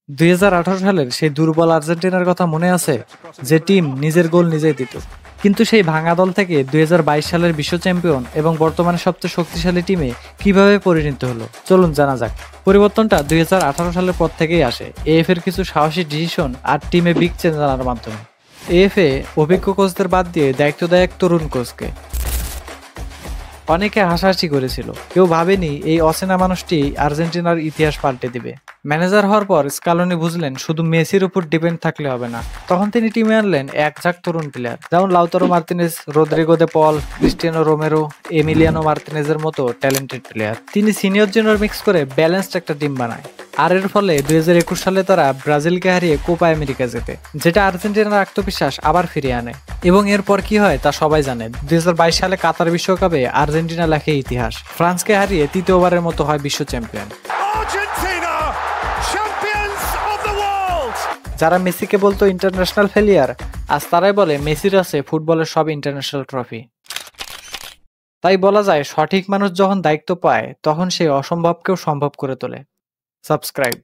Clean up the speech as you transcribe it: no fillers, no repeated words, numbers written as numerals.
2018 সালের সেই দুর্বল আর্জেন্টিনার কথা মনে আছে, যে টিম নিজের গোল নিজেই দিত। কিন্তু সেই ভাঙা দল থেকে 2022 সালের বিশ্ব চ্যাম্পিয়ন এবং বর্তমানে সবচেয়ে শক্তিশালী টিমে কিভাবে পরিণত হলো, চলুন জানা যাক। পরিবর্তনটা 2018 সালের পর থেকেই আসে, এএফ এর কিছু সাহসী ডিসিশন আর টিমে বিগ চেঞ্জ আনার মাধ্যমে। এএফএ অভিজ্ঞ কোচদের বাদ দিয়ে দায়িত্ব দেয় এক তরুণ কোচকে। অনেকে হাসাহাসি করেছিল, কেউ ভাবেনি এই অচেনা মানুষটি আর্জেন্টিনার ইতিহাস পাল্টে দিবে। ম্যানেজার হওয়ার পর স্কালোনি বুঝলেন শুধু মেসির উপর ডিপেন্ড থাকলে হবে না। তখন তিনি টিমে আনলেন এক ঝাঁক তরুণ প্লেয়ার, যেমন লাউতারো মার্তিনেজ, রদ্রিগো দে পল, ক্রিস্টিয়ানো রোমেরো, এমিলিয়ানো মার্তিনেজের মতো ট্যালেন্টেড প্লেয়ার। তিনি সিনিয়র জুনিয়র মিক্স করে ব্যালেন্সড একটা টিম বানায়। আর এর ফলে 2021 সালে তারা ব্রাজিলকে হারিয়ে কোপা আমেরিকা জেতে, যেটা আর্জেন্টিনার আত্মবিশ্বাস আবার ফিরিয়ে আনে। এবং এরপর কি হয় তা সবাই জানে। 2022 সালে কাতার বিশ্বকাপে আর্জেন্টিনা লেখে ইতিহাস, ফ্রান্সকে হারিয়ে তৃতীয়বারের মতো হয় বিশ্ব চ্যাম্পিয়ন। যারা মেসিকে বলতো ইন্টারন্যাশনাল ফেলিয়ার, আজ তারাই বলে মেসির আছে ফুটবলের সব ইন্টারন্যাশনাল ট্রফি। তাই বলা যায়, সঠিক মানুষ যখন দায়িত্ব পায় তখন সে অসম্ভবকেও সম্ভব করে তোলে। সাবস্ক্রাইব।